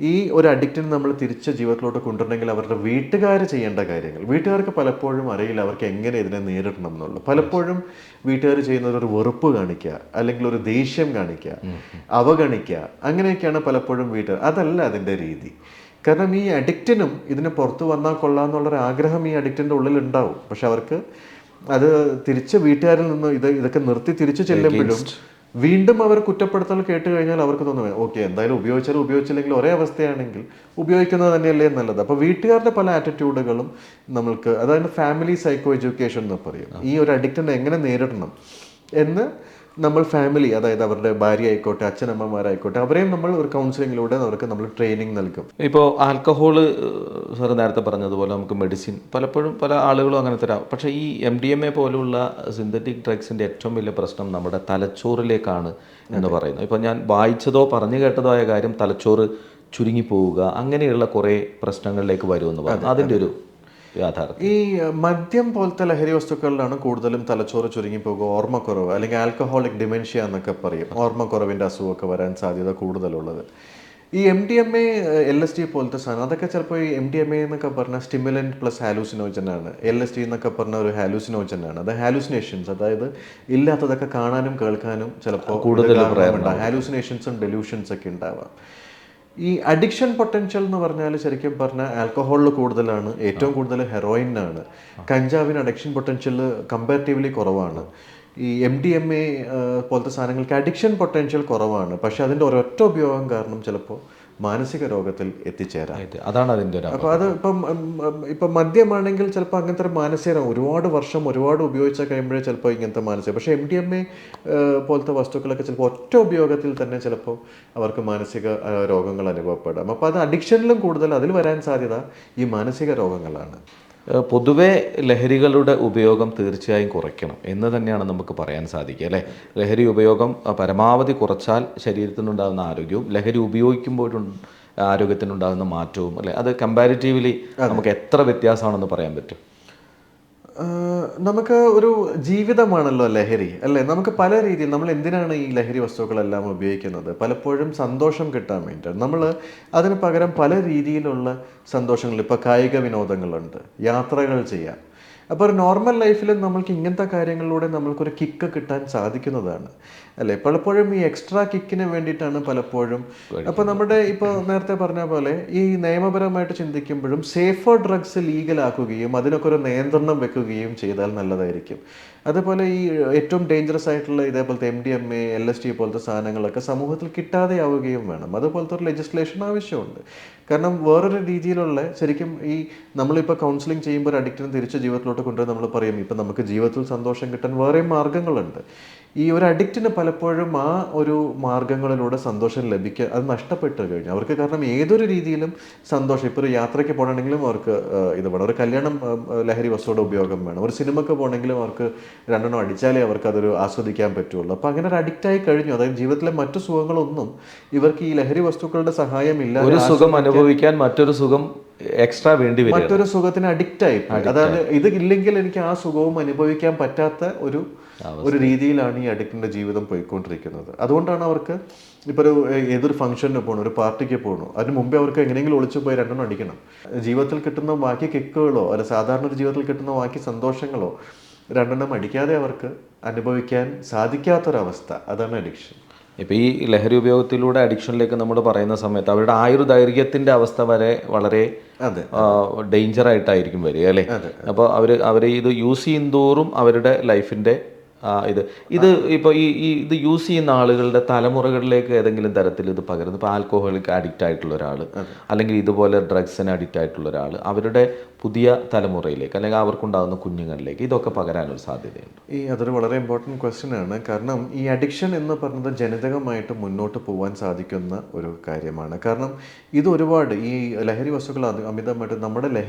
ഈ ഒരു അഡിക്റ്റിന് നമ്മൾ തിരിച്ച് ജീവിതത്തിലോട്ട് കൊണ്ടുവരണമെങ്കിൽ അവരുടെ വീട്ടുകാർ ചെയ്യേണ്ട കാര്യങ്ങൾ. വീട്ടുകാർക്ക് പലപ്പോഴും അറിയില്ല അവർക്ക് എങ്ങനെ ഇതിനെ നേരിടണം എന്നുള്ളത്. പലപ്പോഴും വീട്ടുകാർ ചെയ്യുന്നത് ഒരു വെറുപ്പ് കാണിക്കുക, അല്ലെങ്കിൽ ഒരു ദേഷ്യം കാണിക്കുക, അവഗണിക്കുക, അങ്ങനെയൊക്കെയാണ് പലപ്പോഴും വീട്ടുകാർ. അതല്ല അതിൻ്റെ രീതി. കാരണം ഈ അഡിക്റ്റിനും ഇതിന് പുറത്ത് വന്നാൽ കൊള്ളാമെന്നുള്ളൊരു ആഗ്രഹം ഈ അഡിക്റ്റിൻ്റെ ഉള്ളിൽ ഉണ്ടാവും. പക്ഷെ അവർക്ക് അത് തിരിച്ച് വീട്ടുകാരിൽ നിന്ന് ഇതൊക്കെ നിർത്തി തിരിച്ചു ചെല്ലുമ്പോഴും വീണ്ടും അവർ കുറ്റപ്പെടുത്തൽ കേട്ട് കഴിഞ്ഞാൽ അവർക്ക് തോന്നുന്നു ഓക്കെ എന്തായാലും ഉപയോഗിച്ചില്ലെങ്കിൽ ഒരേ അവസ്ഥയാണെങ്കിൽ ഉപയോഗിക്കുന്നത് തന്നെയല്ലേ നല്ലത്. അപ്പോൾ വീട്ടുകാരുടെ പല ആറ്റിറ്റ്യൂഡുകളും നമ്മൾക്ക്, അതായത് ഫാമിലി സൈക്കോ എഡ്യൂക്കേഷൻ എന്ന് പറയും. ഈ ഒരു അഡിക്റ്റിനെ എങ്ങനെ നേരിടണം എന്ന് നമ്മൾ ഫാമിലി, അതായത് അവരുടെ ഭാര്യ ആയിക്കോട്ടെ, അച്ഛനമ്മമാരായിക്കോട്ടെ, അവരെയും നമ്മൾ ഒരു കൗൺസിലിങ്ങിലൂടെ അവർക്ക് നമ്മൾ ട്രെയിനിങ് നൽകും. ഇപ്പോൾ ആൽക്കഹോള് സാർ നേരത്തെ പറഞ്ഞതുപോലെ നമുക്ക് മെഡിസിൻ പലപ്പോഴും പല ആളുകളും അങ്ങനെ തരാം. പക്ഷേ ഈ MDMA പോലുള്ള സിന്തറ്റിക് ഡ്രഗ്സിൻ്റെ ഏറ്റവും വലിയ പ്രശ്നം നമ്മുടെ തലച്ചോറിലേക്കാണ് എന്ന് പറയുന്നു. ഇപ്പോൾ ഞാൻ വായിച്ചതോ പറഞ്ഞു കേട്ടതോ ആയ കാര്യം തലച്ചോറ് ചുരുങ്ങിപ്പോവുക, അങ്ങനെയുള്ള കുറേ പ്രശ്നങ്ങളിലേക്ക് വരുമെന്ന് പറഞ്ഞു. അതിൻ്റെ ഒരു യാഥാർത്ഥ്യം. ഈ മദ്യം പോലത്തെ ലഹരി വസ്തുക്കളിലാണ് കൂടുതലും തലച്ചോറ് ചുരുങ്ങിപ്പോകുക, ഓർമ്മക്കുറവ്, അല്ലെങ്കിൽ ആൽക്കഹോളിക് ഡിമെൻഷ്യ എന്നൊക്കെ പറയും. ഓർമ്മക്കുറവിൻ്റെ അസുഖമൊക്കെ വരാൻ സാധ്യത കൂടുതലുള്ളത്. ഈ MDMA, LSD പോലത്തെ സാധനം അതൊക്കെ ചിലപ്പോൾ ഈ MDMA എന്നൊക്കെ പറഞ്ഞാൽ സ്റ്റിമുലൻറ്റ് പ്ലസ് ഹാലൂസിനോജൻ ആണ്. LSD എന്നൊക്കെ പറഞ്ഞ ഒരു ഹാലൂസിനോജൻ ആണ്. അത് ഹാലൂസിനേഷൻസ്, അതായത് ഇല്ലാത്തതൊക്കെ കാണാനും കേൾക്കാനും ചിലപ്പോൾ കൂടുതൽ ഹാലൂസിനേഷൻസും ഡെലൂഷൻസ് ഒക്കെ ഉണ്ടാവാം. ഈ അഡിക്ഷൻ പൊട്ടൻഷ്യൽ എന്ന് പറഞ്ഞാൽ ശരിക്കും പറഞ്ഞാൽ ആൽക്കഹോളിൽ കൂടുതലാണ്, ഏറ്റവും കൂടുതൽ ഹെറോയിനാണ്. കഞ്ചാവിന് അഡിക്ഷൻ പൊട്ടൻഷ്യൽ കമ്പാരിറ്റീവ്ലി കുറവാണ്. ഈ MDMA പോലത്തെ സാധനങ്ങൾക്ക് അഡിക്ഷൻ പൊട്ടൻഷ്യൽ കുറവാണ്. പക്ഷെ അതിൻ്റെ ഒരൊറ്റ ഉപയോഗം കാരണം ചിലപ്പോൾ മാനസിക രോഗത്തിൽ എത്തിച്ചേരാം. അതാണ് അതിൻ്റെ ഒരു അപ്പോൾ അത് ഇപ്പം മദ്യമാണെങ്കിൽ ചിലപ്പോൾ അങ്ങനത്തെ ഒരു മാനസിക രോഗം ഒരുപാട് വർഷം ഒരുപാട് ഉപയോഗിച്ചാൽ കഴിയുമ്പോഴേ ചിലപ്പോൾ ഇങ്ങനത്തെ മാനസിക. പക്ഷേ MDMA പോലത്തെ വസ്തുക്കളൊക്കെ ചിലപ്പോൾ ഒറ്റ ഉപയോഗത്തിൽ തന്നെ ചിലപ്പോൾ അവർക്ക് മാനസിക രോഗങ്ങൾ അനുഭവപ്പെടാം. അപ്പോൾ അത് അഡിക്ഷനിലും കൂടുതൽ അതിൽ വരാൻ സാധ്യത ഈ മാനസിക രോഗങ്ങളാണ്. പൊതുവെ ലഹരികളുടെ ഉപയോഗം തീർച്ചയായും കുറയ്ക്കണം എന്ന് തന്നെയാണ് നമുക്ക് പറയാൻ സാധിക്കുക, അല്ലേ? ലഹരി ഉപയോഗം പരമാവധി കുറച്ചാൽ ശരീരത്തിനുണ്ടാകുന്ന ആരോഗ്യവും ലഹരി ഉപയോഗിക്കുമ്പോഴും ആരോഗ്യത്തിനുണ്ടാകുന്ന മാറ്റവും, അല്ലേ, അത് കമ്പാരിറ്റീവ്ലി നമുക്ക് എത്ര വ്യത്യാസമാണെന്ന് പറയാൻ പറ്റും? നമുക്ക് ഒരു ജീവിതമാണല്ലോ ലഹരി, അല്ലേ? നമുക്ക് പല രീതിയിൽ നമ്മൾ എന്തിനാണ് ഈ ലഹരി വസ്തുക്കളെല്ലാം ഉപയോഗിക്കുന്നത്? പലപ്പോഴും സന്തോഷം കിട്ടാൻ വേണ്ടിയിട്ടാണ്. നമ്മൾ അതിന് പകരം പല രീതിയിലുള്ള സന്തോഷങ്ങൾ, ഇപ്പോൾ കായിക വിനോദങ്ങളുണ്ട്, യാത്രകൾ ചെയ്യാം. അപ്പോൾ ഒരു നോർമൽ ലൈഫിൽ നമ്മൾക്ക് ഇങ്ങനത്തെ കാര്യങ്ങളിലൂടെ നമ്മൾക്കൊരു കിക്ക് കിട്ടാൻ സാധിക്കുന്നതാണ്, അല്ലേ? പലപ്പോഴും ഈ എക്സ്ട്രാ കിക്കിന് വേണ്ടിയിട്ടാണ് പലപ്പോഴും. അപ്പോൾ നമ്മുടെ ഇപ്പോൾ നേരത്തെ പറഞ്ഞ പോലെ ഈ നിയമപരമായിട്ട് ചിന്തിക്കുമ്പോഴും സേഫർ ഡ്രഗ്സ് ലീഗലാക്കുകയും അതിനൊക്കെ ഒരു നിയന്ത്രണം വെക്കുകയും ചെയ്താൽ നല്ലതായിരിക്കും. അതുപോലെ ഈ ഏറ്റവും ഡേഞ്ചറസ് ആയിട്ടുള്ള ഇതേപോലത്തെ MDMA, LSD പോലത്തെ സാധനങ്ങളൊക്കെ സമൂഹത്തിൽ കിട്ടാതെയാവുകയും വേണം. അതുപോലത്തെ ഒരു ലെജിസ്ലേഷൻ ആവശ്യമുണ്ട്. കാരണം വേറൊരു രീതിയിലുള്ള ശരിക്കും ഈ നമ്മളിപ്പോൾ കൗൺസിലിംഗ് ചെയ്യുമ്പോൾ ഒരു അഡിക്റ്റിനെ തിരിച്ച് ജീവിതത്തിലോട്ട് കൊണ്ടുവരാൻ നമ്മൾ പറയും ഇപ്പം നമുക്ക് ജീവിതത്തിൽ സന്തോഷം കിട്ടാൻ വേറെയും മാർഗ്ഗങ്ങളുണ്ട്. ഈ ഒരു അഡിക്റ്റിന് പലപ്പോഴും ആ ഒരു മാർഗ്ഗങ്ങളിലൂടെ സന്തോഷം ലഭിക്കുക അത് നഷ്ടപ്പെട്ട് കഴിഞ്ഞു അവർക്ക്. കാരണം ഏതൊരു രീതിയിലും സന്തോഷം, ഇപ്പോൾ ഒരു യാത്രയ്ക്ക് പോകണമെങ്കിലും അവർക്ക് ഇത് വേണം, ഒരു കല്യാണം ലഹരി വസ്തുവിടെ ഉപയോഗം വേണം, ഒരു സിനിമയ്ക്ക് പോകണമെങ്കിലും അവർക്ക് രണ്ടെണ്ണം അടിച്ചാലേ അവർക്ക് അതൊരു ആസ്വദിക്കാൻ പറ്റുള്ളൂ. അപ്പോൾ അങ്ങനെ ഒരു അഡിക്റ്റായി കഴിഞ്ഞു. അതായത് ജീവിതത്തിലെ മറ്റു സുഖങ്ങളൊന്നും ഇവർക്ക് ഈ ലഹരി വസ്തുക്കളുടെ സഹായം ഇല്ല. ഒരു സുഖം അനുഭവിക്കാൻ മറ്റൊരു സുഖം എക്സ്ട്രാ വേണ്ടി വരും, മറ്റൊരു സുഖത്തിന് അഡിക്റ്റായി. അതായത് ഇത് ഇല്ലെങ്കിൽ എനിക്ക് ആ സുഖവും അനുഭവിക്കാൻ പറ്റാത്ത ഒരു രീതിയിലാണ് ഈ അഡിക്റ്റിൻ്റെ ജീവിതം പോയിക്കൊണ്ടിരിക്കുന്നത്. അതുകൊണ്ടാണ് അവർക്ക് ഇപ്പോൾ ഏതൊരു ഫംഗ്ഷന് പോകണം, ഒരു പാർട്ടിക്ക് പോകണം, അതിന് മുമ്പേ അവർക്ക് എങ്ങനെയെങ്കിലും ഒളിച്ചു പോയി രണ്ടെണ്ണം അടിക്കണം. ജീവിതത്തിൽ കിട്ടുന്ന ബാക്കി കിക്കുകളോ അല്ല സാധാരണ ഒരു ജീവിതത്തിൽ കിട്ടുന്ന ബാക്കി സന്തോഷങ്ങളോ രണ്ടെണ്ണം അടിക്കാതെ അവർക്ക് അനുഭവിക്കാൻ സാധിക്കാത്തൊരവസ്ഥ, അതാണ് അഡിക്ഷൻ. ഇപ്പോൾ ഈ ലഹരി ഉപയോഗത്തിലൂടെ അഡിക്ഷനിലേക്ക് നമ്മൾ പറയുന്ന സമയത്ത് അവരുടെ ആയുർദൈർഘ്യത്തിൻ്റെ അവസ്ഥ വരെ വളരെ ഡേഞ്ചർ ആയിട്ടായിരിക്കും വരിക, അല്ലേ? അപ്പോൾ അവർ ഇത് യൂസ് ചെയ്യും തോറും അവരുടെ ലൈഫിൻ്റെ ഇത് ഇപ്പോൾ ഇത് യൂസ് ചെയ്യുന്ന ആളുകളുടെ തലമുറകളിലേക്ക് ഏതെങ്കിലും തരത്തിൽ ഇത് പകരുന്നു. ഇപ്പോൾ ആൽക്കഹോളിക് അഡിക്റ്റ് ആയിട്ടുള്ള ഒരാൾ അല്ലെങ്കിൽ ഇതുപോലെ ഡ്രഗ്സിന് അഡിക്റ്റ് ആയിട്ടുള്ള ഒരാൾ അവരുടെ പുതിയ തലമുറയിലേക്ക് അല്ലെങ്കിൽ അവർക്കുണ്ടാകുന്ന കുഞ്ഞുങ്ങളിലേക്ക് ഇതൊക്കെ പകരാനൊരു സാധ്യതയുണ്ട്. അതൊരു വളരെ ഇമ്പോർട്ടൻറ്റ് ക്വസ്റ്റ്യൻ ആണ്. കാരണം ഈ അഡിക്ഷൻ എന്ന് പറയുന്നത് ജനിതകമായിട്ട് മുന്നോട്ട് പോകാൻ സാധിക്കുന്ന ഒരു കാര്യമാണ്. കാരണം ഇത് ഒരുപാട് ഈ ലഹരി വസ്തുക്കൾ അമിതമായിട്ട്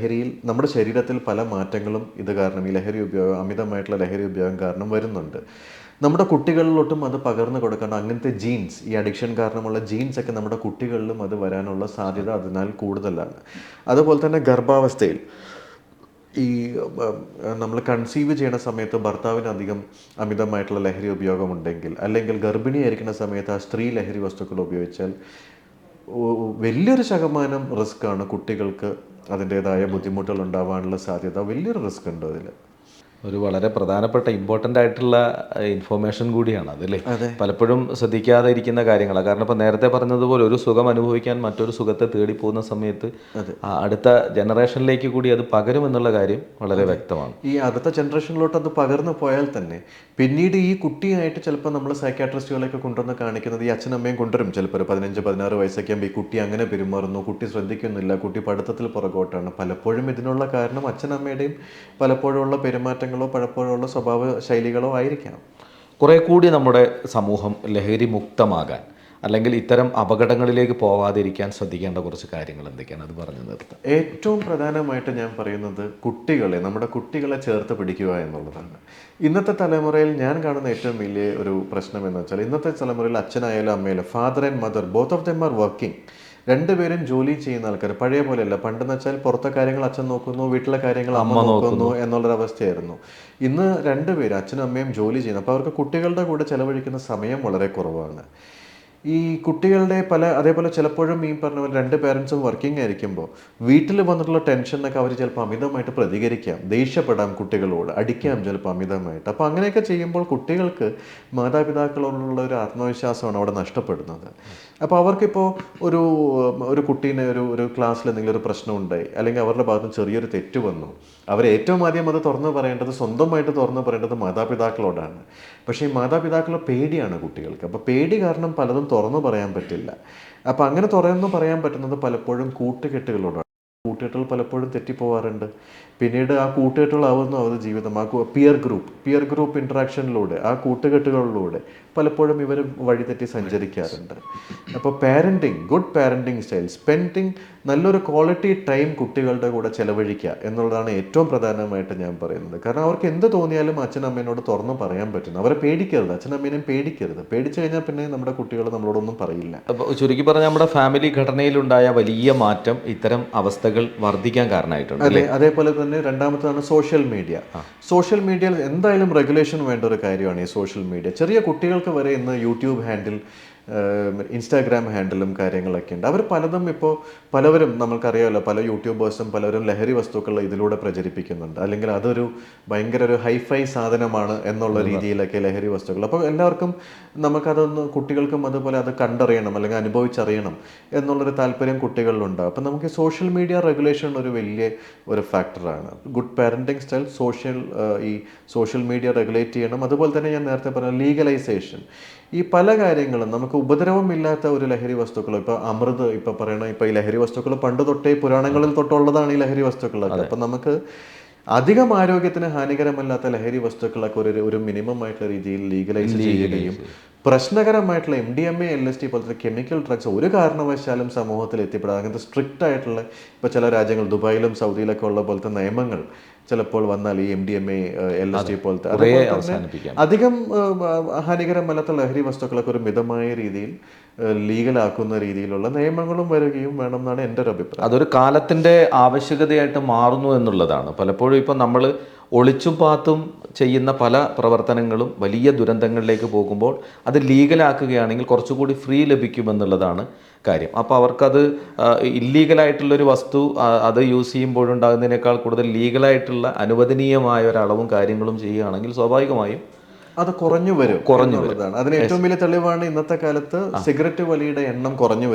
നമ്മുടെ ശരീരത്തിൽ പല മാറ്റങ്ങളും ഇത് കാരണം ഈ ലഹരി ഉപയോഗം അമിതമായിട്ടുള്ള ലഹരി ഉപയോഗം കാരണം വരുന്നുണ്ട്. നമ്മുടെ കുട്ടികളിലോട്ടും അത് പകർന്നു കൊടുക്കണം. അങ്ങനത്തെ ജീൻസ്, ഈ അഡിക്ഷൻ കാരണമുള്ള ജീൻസ് ഒക്കെ നമ്മുടെ കുട്ടികളിലും അത് വരാനുള്ള സാധ്യത അതിനാൽ കൂടുതലാണ്. അതുപോലെ തന്നെ ഗർഭാവസ്ഥയിൽ ഈ നമ്മൾ കൺസീവ് ചെയ്യുന്ന സമയത്ത് ഭർത്താവിന് അധികം അമിതമായിട്ടുള്ള ലഹരി ഉപയോഗമുണ്ടെങ്കിൽ അല്ലെങ്കിൽ ഗർഭിണിയായിരിക്കുന്ന സമയത്ത് ആ സ്ത്രീ ലഹരി വസ്തുക്കൾ ഉപയോഗിച്ചാൽ വലിയൊരു ശതമാനം റിസ്ക്കാണ് കുട്ടികൾക്ക് അതിൻ്റേതായ ബുദ്ധിമുട്ടുകൾ ഉണ്ടാവാനുള്ള സാധ്യത, വലിയൊരു റിസ്ക് ഉണ്ട് അതിൽ. ഒരു വളരെ പ്രധാനപ്പെട്ട ഇമ്പോർട്ടൻ്റ് ആയിട്ടുള്ള ഇൻഫോർമേഷൻ കൂടിയാണ് അതല്ലേ, പലപ്പോഴും ശ്രദ്ധിക്കാതെ ഇരിക്കുന്ന കാര്യങ്ങളാണ്. കാരണം ഇപ്പോൾ നേരത്തെ പറഞ്ഞതുപോലെ ഒരു സുഖം അനുഭവിക്കാൻ മറ്റൊരു സുഖത്തെ തേടി പോകുന്ന സമയത്ത് അടുത്ത ജനറേഷനിലേക്ക് കൂടി അത് പകരുമെന്നുള്ള കാര്യം വളരെ വ്യക്തമാണ്. ഈ അടുത്ത ജനറേഷനിലോട്ട് അത് പകർന്നു പോയാൽ തന്നെ പിന്നീട് ഈ കുട്ടിയായിട്ട് ചിലപ്പോൾ നമ്മൾ സൈക്കാട്രിസ്റ്റുകളൊക്കെ കൊണ്ടുവന്ന് കാണിക്കുന്നത് ഈ അച്ഛനമ്മയും കൊണ്ടുവരും. ചിലപ്പോൾ ഒരു 15-16 വയസ്സൊക്കെ ആകുമ്പോൾ ഈ കുട്ടി അങ്ങനെ പെരുമാറുന്നു, കുട്ടി ശ്രദ്ധിക്കുന്നില്ല, കുട്ടി പഠിത്തത്തിൽ പുറകോട്ടാണ്. പലപ്പോഴും ഇതിനുള്ള കാരണം അച്ഛനമ്മയുടെയും പലപ്പോഴുള്ള പെരുമാറ്റം പലപ്പോഴുള്ള സ്വഭാവ ശൈലികളോ ആയിരിക്കാം. കുറെ കൂടി നമ്മുടെ സമൂഹം ലഹരി മുക്തമാകാൻ അല്ലെങ്കിൽ ഇത്തരം അപകടങ്ങളിലേക്ക് പോവാതിരിക്കാൻ ശ്രദ്ധിക്കേണ്ട കുറച്ച് കാര്യങ്ങൾ എന്തൊക്കെയാണ്, അത് പറഞ്ഞു നിർത്താം. ഏറ്റവും പ്രധാനമായിട്ട് ഞാൻ പറയുന്നത് നമ്മുടെ കുട്ടികളെ ചേർത്ത് പിടിക്കുക എന്നുള്ളതാണ്. ഇന്നത്തെ തലമുറയിൽ ഞാൻ കാണുന്ന ഏറ്റവും വലിയ ഒരു പ്രശ്നം എന്ന് വെച്ചാൽ ഇന്നത്തെ തലമുറയിൽ അച്ഛനായാലും അമ്മയായാലും father and mother both of them are working. രണ്ടുപേരും ജോലി ചെയ്യുന്ന ആൾക്കാർ. പഴയ പോലെയല്ല. പണ്ടെന്ന് വെച്ചാൽ പുറത്തെ കാര്യങ്ങൾ അച്ഛൻ നോക്കുന്നു, വീട്ടിലെ കാര്യങ്ങൾ അമ്മ നോക്കുന്നു എന്നുള്ളൊരവസ്ഥയായിരുന്നു. ഇന്ന് രണ്ടുപേരും അച്ഛനും അമ്മയും ജോലി ചെയ്യുന്നു. അപ്പോൾ അവർക്ക് കുട്ടികളുടെ കൂടെ ചെലവഴിക്കുന്ന സമയം വളരെ കുറവാണ്. ഈ കുട്ടികളുടെ അതേപോലെ ചിലപ്പോഴും ഈ പറഞ്ഞ പോലെ രണ്ട് പേരൻസും വർക്കിംഗ് ആയിരിക്കുമ്പോൾ വീട്ടിൽ വന്നിട്ടുള്ള ടെൻഷനൊക്കെ അവർ ചിലപ്പോൾ അമിതമായിട്ട് പ്രതികരിക്കാം, ദേഷ്യപ്പെടാം, കുട്ടികളോട് അടിക്കാം ചിലപ്പോൾ അമിതമായിട്ട്. അപ്പോൾ അങ്ങനെയൊക്കെ ചെയ്യുമ്പോൾ കുട്ടികൾക്ക് മാതാപിതാക്കളോടുള്ള ഒരു ആത്മവിശ്വാസമാണ് അവിടെ നഷ്ടപ്പെടുന്നത്. അപ്പോൾ അവർക്കിപ്പോൾ ഒരു ഒരു കുട്ടീനെ ഒരു ക്ലാസ്സിൽ എന്തെങ്കിലും ഒരു പ്രശ്നം ഉണ്ടായി, അല്ലെങ്കിൽ അവരുടെ ഭാഗത്ത് ചെറിയൊരു തെറ്റ് വന്നു, അവർ ഏറ്റവും ആദ്യം അത് തുറന്നു പറയേണ്ടത്, സ്വന്തമായിട്ട് തുറന്നു പറയേണ്ടത് മാതാപിതാക്കളോടാണ്. പക്ഷേ ഈ മാതാപിതാക്കളെ പേടിയാണ് കുട്ടികൾക്ക്. അപ്പോൾ പേടി കാരണം പലതും തുറന്നു പറയാൻ പറ്റില്ല. അപ്പോൾ അങ്ങനെ തുറന്നു പറയാൻ പറ്റുന്നത് പലപ്പോഴും കൂട്ടുകെട്ടുകളോടാണ്. കൂട്ടുകെട്ടുകൾ പലപ്പോഴും തെറ്റിപ്പോവാറുണ്ട്. പിന്നീട് ആ കൂട്ടുകെട്ടുകളാവുന്നു അവരുടെ ജീവിതം. ആ പിയർ ഗ്രൂപ്പ് ഇൻട്രാക്ഷനിലൂടെ, ആ കൂട്ടുകെട്ടുകളിലൂടെ പലപ്പോഴും ഇവർ വഴിതെറ്റി സഞ്ചരിക്കാറുണ്ട്. അപ്പോൾ ഗുഡ് പാരൻറ്റിങ് സ്റ്റൈൽ, സ്പെൻഡിങ് നല്ലൊരു ക്വാളിറ്റി ടൈം കുട്ടികളുടെ കൂടെ ചെലവഴിക്കുക എന്നുള്ളതാണ് ഏറ്റവും പ്രധാനമായിട്ട് ഞാൻ പറയുന്നത്. കാരണം അവർക്ക് എന്ത് തോന്നിയാലും അച്ഛനമ്മേനോട് തുറന്നു പറയാൻ പറ്റുന്നു. അവരെ പേടിക്കരുത്, അച്ഛനമ്മേനെയും പേടിക്കരുത്. പേടിച്ചു കഴിഞ്ഞാൽ പിന്നെ നമ്മുടെ കുട്ടികൾ നമ്മളോടൊന്നും പറയില്ല. അപ്പോൾ ചുരുക്കി പറഞ്ഞാൽ നമ്മുടെ ഫാമിലി ഘടനയിലുണ്ടായ വലിയ മാറ്റം ഇത്തരം അവസ്ഥകൾ വർദ്ധിക്കാൻ കാരണമായിട്ടുണ്ട്. അതെ, അതേപോലെ തന്നെ രണ്ടാമത്തേതാണ് സോഷ്യൽ മീഡിയ. സോഷ്യൽ മീഡിയയിൽ എന്തായാലും റെഗുലേഷൻ വേണ്ട ഒരു കാര്യമാണ് ഈ സോഷ്യൽ മീഡിയ. ചെറിയ കുട്ടികൾക്ക് വരെ ഇന്ന് യൂട്യൂബ് ഹാൻഡിൽ, ഇൻസ്റ്റാഗ്രാം ഹാൻഡിലും കാര്യങ്ങളൊക്കെ ഉണ്ട്. അവർ പലതും ഇപ്പോൾ പലവരും നമുക്കറിയാമല്ലോ, പല യൂട്യൂബേഴ്സും പലരും ലഹരി വസ്തുക്കൾ ഇതിലൂടെ പ്രചരിപ്പിക്കുന്നുണ്ട്. അല്ലെങ്കിൽ അതൊരു ഭയങ്കര ഒരു ഹൈഫൈ സാധനമാണ് എന്നുള്ള രീതിയിലൊക്കെ ലഹരി വസ്തുക്കൾ. അപ്പോൾ എല്ലാവർക്കും നമുക്കതൊന്ന്, കുട്ടികൾക്കും അതുപോലെ അത് കണ്ടറിയണം അല്ലെങ്കിൽ അനുഭവിച്ചറിയണം എന്നുള്ളൊരു താല്പര്യം കുട്ടികളിലുണ്ടാകും. അപ്പം നമുക്ക് സോഷ്യൽ മീഡിയ റെഗുലേഷൻ ഒരു വലിയ ഒരു ഫാക്ടറാണ്. ഗുഡ് പാരൻറ്റിങ് സ്റ്റൈൽ, ഈ സോഷ്യൽ മീഡിയ റെഗുലേറ്റ് ചെയ്യണം. അതുപോലെ തന്നെ ഞാൻ നേരത്തെ പറഞ്ഞ ലീഗലൈസേഷൻ. ഈ പല കാര്യങ്ങളും നമുക്ക് ഉപദ്രവമില്ലാത്ത ഒരു ലഹരി വസ്തുക്കൾ, ഇപ്പോൾ അമൃത്, ഇപ്പോൾ പറയണ ഇപ്പോൾ ഈ ലഹരി വസ്തുക്കൾ പണ്ട് തൊട്ടേ പുരാണങ്ങളിൽ തൊട്ടുള്ളതാണ് ഈ ലഹരി വസ്തുക്കളൊക്കെ. അപ്പം നമുക്ക് അധികം ആരോഗ്യത്തിന് ഹാനികരമല്ലാത്ത ലഹരി വസ്തുക്കളൊക്കെ ഒരു മിനിമം ആയിട്ടുള്ള രീതിയിൽ ലീഗലൈസ് ചെയ്യുകയും പ്രശ്നകരമായിട്ടുള്ള MDMA LSD പോലത്തെ കെമിക്കൽ ഡ്രഗ്സ് ഒരു കാരണവശാലും സമൂഹത്തിൽ എത്തിപ്പെടാതെ അങ്ങനത്തെ സ്ട്രിക്റ്റ് ആയിട്ടുള്ള, ഇപ്പോൾ ചില രാജ്യങ്ങൾ ദുബായിലും സൗദിയിലൊക്കെ ഉള്ള പോലത്തെ നിയമങ്ങൾ ചിലപ്പോൾ വന്നാൽ ഈ MDMA LSD പോലത്തെ അധികം ഹാനികരമല്ലാത്ത ലഹരി വസ്തുക്കളൊക്കെ ഒരു മിതമായ രീതിയിൽ ലീഗലാക്കുന്ന രീതിയിലുള്ള നിയമങ്ങളും വരികയും വേണം എന്നാണ് എൻ്റെ ഒരു അഭിപ്രായം. അതൊരു കാലത്തിൻ്റെ ആവശ്യകതയായിട്ട് മാറുന്നു എന്നുള്ളതാണ്. പലപ്പോഴും ഇപ്പം നമ്മൾ ഒളിച്ചും പാത്തും ചെയ്യുന്ന പല പ്രവർത്തനങ്ങളും വലിയ ദുരന്തങ്ങളിലേക്ക് പോകുമ്പോൾ അത് ലീഗലാക്കുകയാണെങ്കിൽ കുറച്ചുകൂടി ഫ്രീ ലഭിക്കുമെന്നുള്ളതാണ് കാര്യം. അപ്പോൾ അവർക്കത് ഇല്ലീഗലായിട്ടുള്ളൊരു വസ്തു അത് യൂസ് ചെയ്യുമ്പോഴുണ്ടാകുന്നതിനേക്കാൾ കൂടുതൽ ലീഗലായിട്ടുള്ള അനുവദനീയമായ ഒരളവും കാര്യങ്ങളും ചെയ്യുകയാണെങ്കിൽ സ്വാഭാവികമായും അത് കുറഞ്ഞു വരും. അതിന് ഏറ്റവും വലിയ തെളിവാണ് ഇന്നത്തെ കാലത്ത് സിഗരറ്റ് വലിയുടെ എണ്ണം കുറഞ്ഞു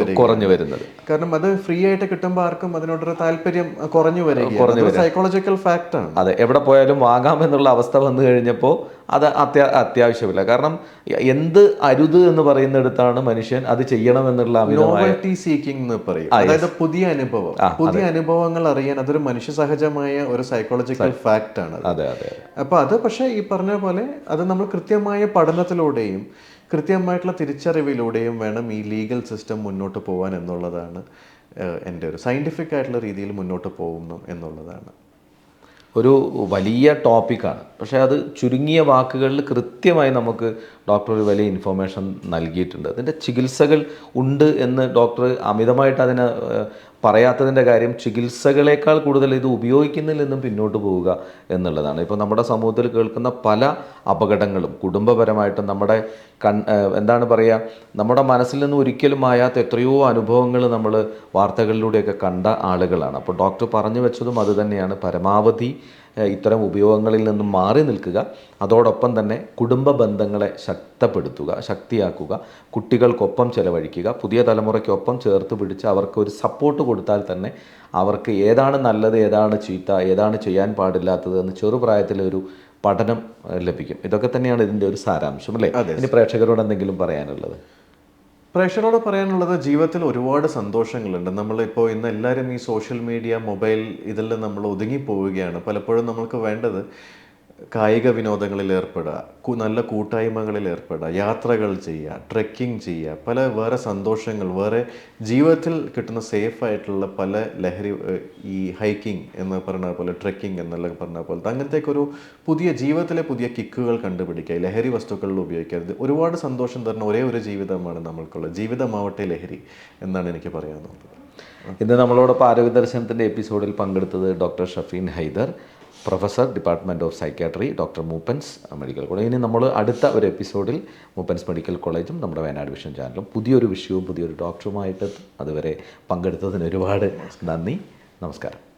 വരുന്നത്. കാരണം അത് ഫ്രീ ആയിട്ട് കിട്ടുമ്പോൾ ആർക്കും അതിനോടൊരു താല്പര്യം കുറഞ്ഞു വരികയാണ്. സൈക്കോളജിക്കൽ ഫാക്ട് ആണ്. അതെ, എവിടെ പോയാലും വാങ്ങാമെന്നുള്ള അവസ്ഥ വന്നു കഴിഞ്ഞപ്പോൾ അത് അത്യാവശ്യമില്ല. കാരണം എന്ത് അരുത് എന്ന് പറയുന്നിടത്താണ് മനുഷ്യൻ അത് ചെയ്യണമെന്നുള്ള നോവൽറ്റി സീക്കിംഗ് എന്ന് പറയും. അതായത് പുതിയ അനുഭവങ്ങൾ അറിയാൻ അതൊരു മനുഷ്യ സഹജമായ ഒരു സൈക്കോളജിക്കൽ ഫാക്ട് ആണ്. അതെ അതെ. അപ്പൊ അത് പക്ഷേ ഈ പറഞ്ഞ പോലെ അത് നമ്മൾ കൃത്യമായ പഠനത്തിലൂടെയും കൃത്യമായിട്ടുള്ള തിരിച്ചറിവിലൂടെയും വേണം ഈ ലീഗൽ സിസ്റ്റം മുന്നോട്ട് പോകാൻ എന്നുള്ളതാണ് എൻ്റെ ഒരു സയൻറ്റിഫിക് ആയിട്ടുള്ള രീതിയിൽ മുന്നോട്ട് പോകുന്നു എന്നുള്ളതാണ്. ഒരു വലിയ ടോപ്പിക്കാണ്, പക്ഷേ അത് ചുരുങ്ങിയ വാക്കുകളിൽ കൃത്യമായി നമുക്ക് ഡോക്ടർ ഒരു വലിയ ഇൻഫോർമേഷൻ നൽകിയിട്ടുണ്ട്. അതിൻ്റെ ചികിത്സകൾ ഉണ്ട് എന്ന് ഡോക്ടർ അമിതമായിട്ട് അതിനെ പറയാത്തതിൻ്റെ കാര്യം ചികിത്സകളേക്കാൾ കൂടുതൽ ഇത് ഉപയോഗിക്കുന്നതിൽ നിന്നും പിന്നോട്ട് പോവുക എന്നുള്ളതാണ്. ഇപ്പോൾ നമ്മുടെ സമൂഹത്തിൽ കേൾക്കുന്ന പല അപകടങ്ങളും കുടുംബപരമായിട്ടും നമ്മുടെ എന്താണ് പറയുക, നമ്മുടെ മനസ്സിൽ നിന്ന് ഒരിക്കലും മായാത്ത എത്രയോ അനുഭവങ്ങൾ നമ്മൾ വാർത്തകളിലൂടെയൊക്കെ കണ്ട ആളുകളാണ്. അപ്പോൾ ഡോക്ടർ പറഞ്ഞു വെച്ചതും അതുതന്നെയാണ്. പരമാവധി ഇത്തരം ഉപയോഗങ്ങളിൽ നിന്നും മാറി നിൽക്കുക, അതോടൊപ്പം തന്നെ കുടുംബ ബന്ധങ്ങളെ ശക്തിയാക്കുക, കുട്ടികൾക്കൊപ്പം ചെലവഴിക്കുക, പുതിയ തലമുറയ്ക്കൊപ്പം ചേർത്ത് പിടിച്ച് അവർക്ക് ഒരു സപ്പോർട്ട് കൊടുത്താൽ തന്നെ അവർക്ക് ഏതാണ് നല്ലത്, ഏതാണ് ചീത്ത, ഏതാണ് ചെയ്യാൻ പാടില്ലാത്തത് എന്ന് ചെറുപ്രായത്തിലൊരു പഠനം ലഭിക്കും. ഇതൊക്കെ തന്നെയാണ് ഇതിൻ്റെ ഒരു സാരാംശം, അല്ലേ? ഇനി പ്രേക്ഷകരോട് എന്തെങ്കിലും പറയാനുള്ളത്? പ്രേക്ഷകരോട് പറയാനുള്ളത്, ജീവിതത്തിൽ ഒരുപാട് സന്തോഷങ്ങളുണ്ട്. നമ്മളിപ്പോൾ ഇന്ന് എല്ലാവരും ഈ സോഷ്യൽ മീഡിയ, മൊബൈൽ ഇതെല്ലാം നമ്മൾ ഒതുങ്ങിപ്പോവുകയാണ്. പലപ്പോഴും നമ്മൾക്ക് വേണ്ടത് കായിക വിനോദങ്ങളിൽ ഏർപ്പെടുക, നല്ല കൂട്ടായ്മകളിൽ ഏർപ്പെടുക, യാത്രകൾ ചെയ്യുക, ട്രെക്കിംഗ് ചെയ്യുക, പല വേറെ സന്തോഷങ്ങൾ, വേറെ ജീവിതത്തിൽ കിട്ടുന്ന സേഫായിട്ടുള്ള പല ഈ ഹൈക്കിംഗ് എന്ന് പറഞ്ഞ പോലെ, ട്രെക്കിംഗ് എന്നുള്ള പറഞ്ഞ പോലെ അങ്ങനത്തേക്കൊരു ജീവിതത്തിലെ പുതിയ കിക്കുകൾ കണ്ടുപിടിക്കുക, ലഹരി വസ്തുക്കളിൽ ഉപയോഗിക്കരുത്. ഒരുപാട് സന്തോഷം തരുന്ന ഒരേ ഒരു ജീവിതമാണ് നമ്മൾക്കുള്ളത്. ജീവിതമാവട്ടെ ലഹരി എന്നാണ് എനിക്ക് പറയാനുള്ളത്. ഇന്ന് നമ്മളോടൊപ്പം ആരോഗ്യ ദർശനത്തിൻ്റെ എപ്പിസോഡിൽ പങ്കെടുത്തത് doctor Shafeen Haider. Professor, department of psychiatry, doctor Moopen's medical college. ഇനി നമ്മൾ അടുത്ത ഒരു എപ്പിസോഡിൽ മൂപ്പൻസ് മെഡിക്കൽ കോളേജും നമ്മുടെ വയനാട് വിഷൻ ചാനലും പുതിയൊരു വിഷയവും പുതിയൊരു ഡോക്ടറുമായിട്ട് അതുവരെ പങ്കെടുത്തതിന് ഒരുപാട് നന്ദി. നമസ്കാരം.